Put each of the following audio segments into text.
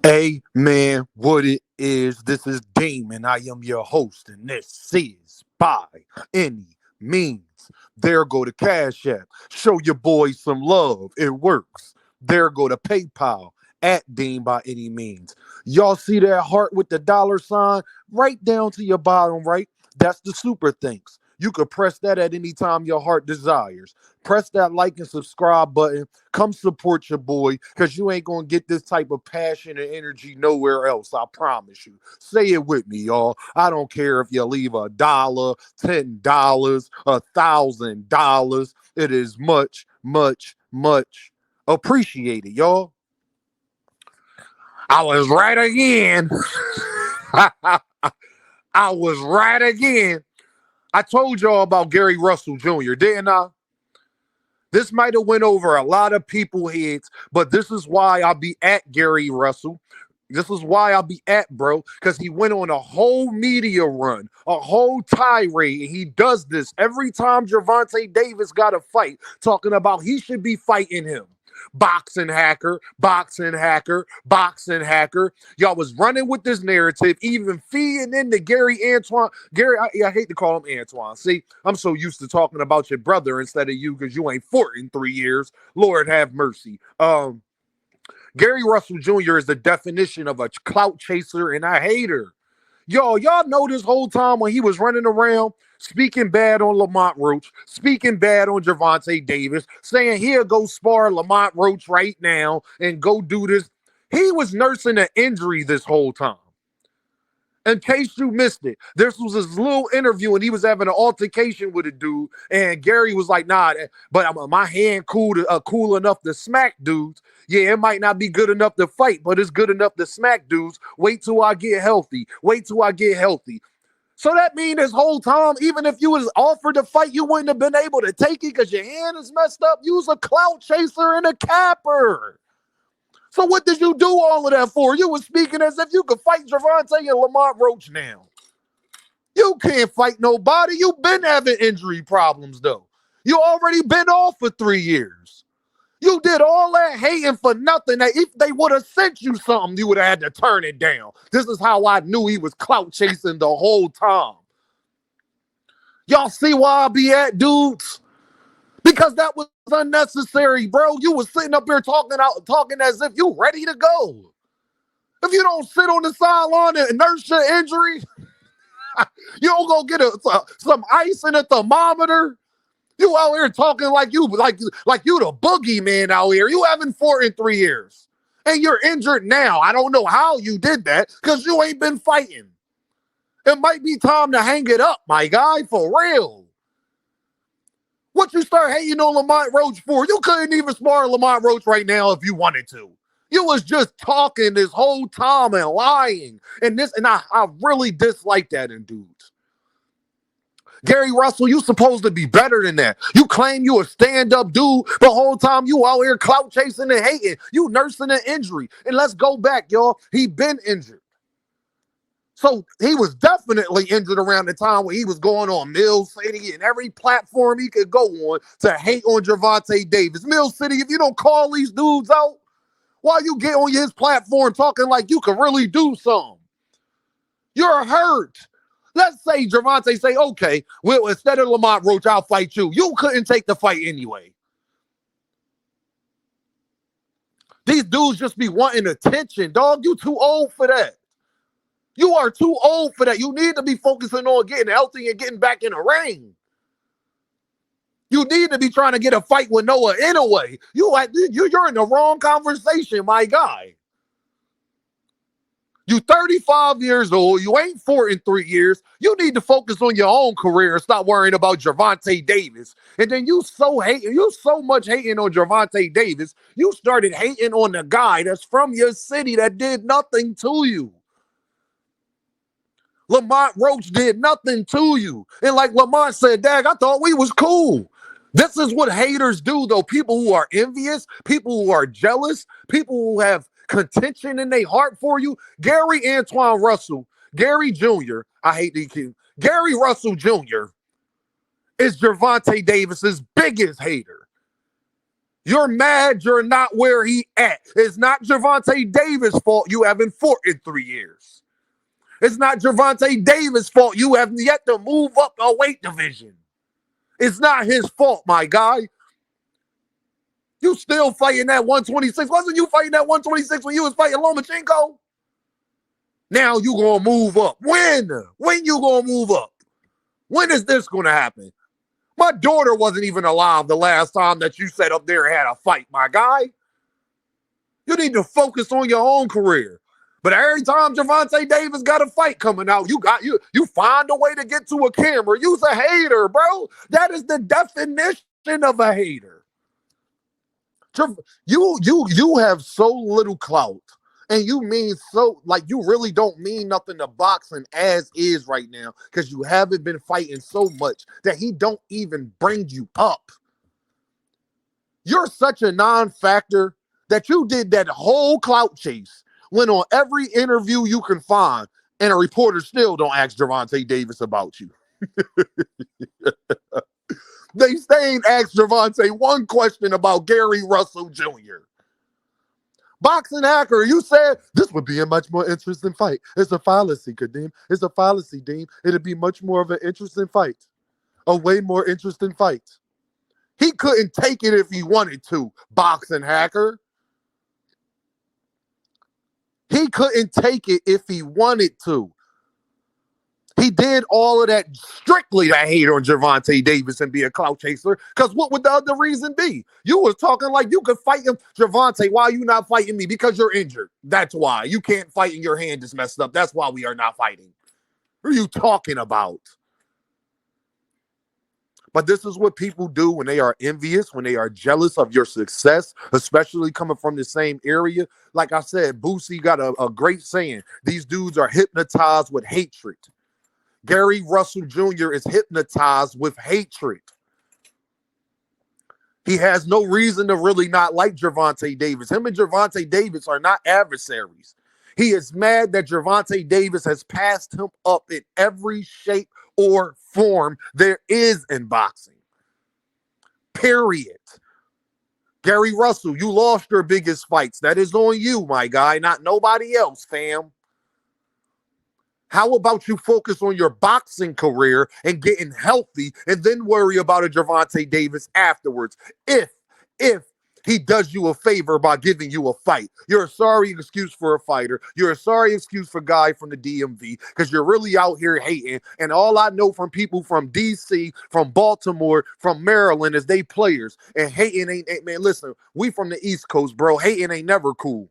Hey man, what it is? This is Damon. I am your host, and this is by any means. There go to Cash App. Show your boys some love. It works. There go to PayPal at Dean by any means. Y'all see that heart with the dollar sign right down to your bottom right? That's the super thanks. You could press that at any time your heart desires. Press that like and subscribe button. Come support your boy because you ain't going to get this type of passion and energy nowhere else. I promise you. Say it with me, y'all. I don't care if you leave $1, $10, $1,000. It is much, much, much appreciated, y'all. I was right again. I was right again. I told y'all about Gary Russell Jr., didn't I? This might have went over a lot of people's heads, but this is why I'll be at Gary Russell. This is why I'll be at, bro, because he went on a whole media run, a whole tirade, and he does this every time Gervonta Davis got a fight, talking about he should be fighting him. Boxing hacker, boxing hacker, boxing hacker. Y'all was running with this narrative, even feeding into Gary Antoine. Gary, I hate to call him Antoine. See, I'm so used to talking about your brother instead of you because you ain't fought in 3 years. Lord have mercy. Gary Russell Jr. is the definition of a clout chaser and a hater. Y'all know this whole time when he was running around speaking bad on Lamontroach, speaking bad on Gervonta Davis, saying he'll go spar Lamontroach right now and go do this. He was nursing an injury this whole time. In case you missed it, this was his little interview and he was having an altercation with a dude. And Gary was like, nah, but my hand cool enough to smack dudes. Yeah, it might not be good enough to fight, but it's good enough to smack dudes. Wait till I get healthy. Wait till I get healthy. So that means this whole time, even if you was offered to fight, you wouldn't have been able to take it because your hand is messed up. You was a clout chaser and a capper. So what did you do all of that for? You were speaking as if you could fight Gervonta and Lamontroach now. You can't fight nobody. You've been having injury problems, though. You already been off for 3 years. You did all that hating for nothing. That if they would have sent you something, you would have had to turn it down. This is how I knew he was clout chasing the whole time. Y'all see why I be at, dudes? Because that was unnecessary, bro. You was sitting up here talking as if you ready to go. If you don't sit on the sideline and nurse your injury, you don't go get some ice in a thermometer. You out here talking like you the boogeyman out here. You haven't fought in 3 years. And you're injured now. I don't know how you did that because you ain't been fighting. It might be time to hang it up, my guy, for real. What you start hating on Lamontroach for? You couldn't even spar Lamontroach right now if you wanted to. You was just talking this whole time and lying. And I really dislike that in dudes. Gary Russell, you supposed to be better than that. You claim you a stand-up dude, the whole time you out here clout chasing and hating. You nursing an injury. And let's go back, y'all. He been injured. So he was definitely injured around the time when he was going on Mill City and every platform he could go on to hate on Gervonta Davis. Mill City, if you don't call these dudes out, why you get on his platform talking like you can really do something? You're hurt. Let's say Gervonta say, okay, well, instead of Lamontroach, I'll fight you. You couldn't take the fight anyway. These dudes just be wanting attention, dog. You too old for that. You are too old for that. You need to be focusing on getting healthy and getting back in the ring. You need to be trying to get a fight with Noah Inoue. You're in the wrong conversation, my guy. You 35 years old. You ain't fought in 3 years. You need to focus on your own career and stop worrying about Gervonta Davis. And then you so much hating on Gervonta Davis, you started hating on the guy that's from your city that did nothing to you. Lamontroach did nothing to you. And like Lamont said, Dag, I thought we was cool. This is what haters do, though. People who are envious, people who are jealous, people who have contention in their heart for you. Gary Antoine Russell, Gary Jr., I hate DQ. Gary Russell Jr. is Gervonta Davis's biggest hater. You're mad you're not where he at. It's not Gervonta Davis' fault you haven't fought in 3 years. It's not Gervonta Davis' fault you have yet to move up a weight division. It's not his fault, my guy. You still fighting that 126. Wasn't you fighting that 126 when you was fighting Lomachenko? Now you gonna move up. When? When you gonna move up? When is this gonna happen? My daughter wasn't even alive the last time that you sat up there and had a fight, my guy. You need to focus on your own career. But every time Gervonta Davis got a fight coming out, you find a way to get to a camera. You's a hater, bro. That is the definition of a hater. You have so little clout, and you mean so, like, you really don't mean nothing to boxing as is right now, because you haven't been fighting so much that he don't even bring you up. You're such a non-factor that you did that whole clout chase, went on every interview you can find, and a reporter still don't ask Gervonta Davis about you. They stay and ask Gervonta one question about Gary Russell Jr. Boxing Hacker, you said this would be a much more interesting fight. It's a fallacy, Kadeem. It's a fallacy, Dean. It'd be much more of an interesting fight. A way more interesting fight. He couldn't take it if he wanted to, Boxing Hacker. He couldn't take it if he wanted to. He did all of that strictly to hate on Gervonta Davis and be a clout chaser. Because what would the other reason be? You was talking like you could fight him. Gervonta, why are you not fighting me? Because you're injured. That's why. You can't fight and your hand is messed up. That's why we are not fighting. What are you talking about? But this is what people do when they are envious, when they are jealous of your success, especially coming from the same area. Like I said, Boosie got a great saying. These dudes are hypnotized with hatred. Gary Russell Jr. is hypnotized with hatred. He has no reason to really not like Gervonta Davis. Him and Gervonta Davis are not adversaries. He is mad that Gervonta Davis has passed him up in every shape or form there is in boxing. Period. Gary Russell, you lost your biggest fights. That is on you, my guy, not nobody else, fam. How about you focus on your boxing career and getting healthy and then worry about a Gervonta Davis afterwards if he does you a favor by giving you a fight. You're a sorry excuse for a fighter. You're a sorry excuse for a guy from the DMV because you're really out here hating. And all I know from people from D.C., from Baltimore, from Maryland is they players. And hating ain't man, listen, we from the East Coast, bro. Hating ain't never cool.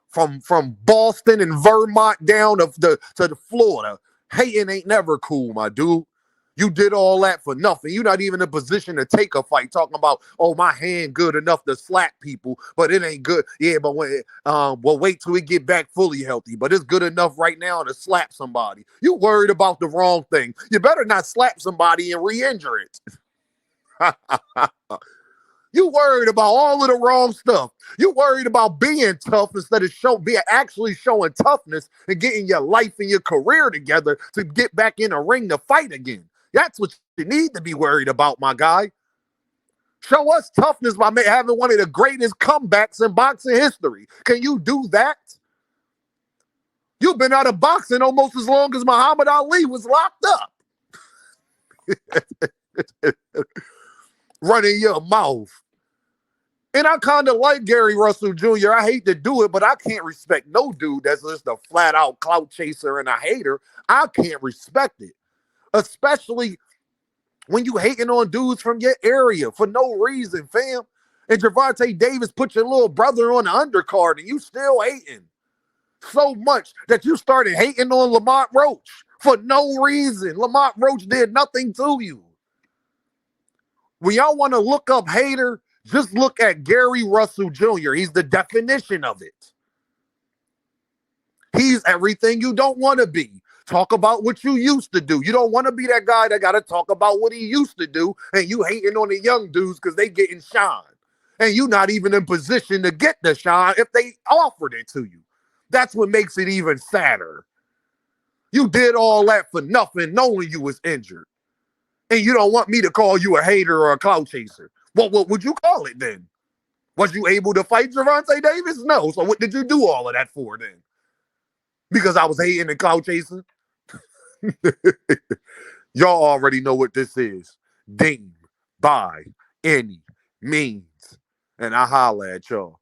From Boston and Vermont down to the Florida. Hating ain't never cool, my dude. You did all that for nothing. You're not even in a position to take a fight. Talking about, oh, my hand good enough to slap people, but it ain't good. Yeah, but when well, wait till we get back fully healthy. But it's good enough right now to slap somebody. You worried about the wrong thing. You better not slap somebody and re-injure it. You worried about all of the wrong stuff. You worried about being tough instead of actually showing toughness and getting your life and your career together to get back in a ring to fight again. That's what you need to be worried about, my guy. Show us toughness by having one of the greatest comebacks in boxing history. Can you do that? You've been out of boxing almost as long as Muhammad Ali was locked up. Running your mouth. And I kind of like Gary Russell Jr. I hate to do it, but I can't respect no dude that's just a flat-out clout chaser and a hater. I can't respect it. Especially when you hating on dudes from your area for no reason, fam. And Gervonta Davis put your little brother on the undercard and you still hating. So much that you started hating on lamontroach for no reason. Lamontroach did nothing to you. When y'all want to look up hater, just look at Gary Russell Jr. He's the definition of it. He's everything you don't want to be. Talk about what you used to do. You don't want to be that guy that got to talk about what he used to do, and you hating on the young dudes because they getting shine. And you not even in position to get the shine if they offered it to you. That's what makes it even sadder. You did all that for nothing knowing you was injured. And you don't want me to call you a hater or a clout chaser. What would you call it then? Was you able to fight Gervonta Davis? No. So what did you do all of that for then? Because I was hating and clout chasing? Y'all already know what this is. Deem by any means. And I holla at y'all.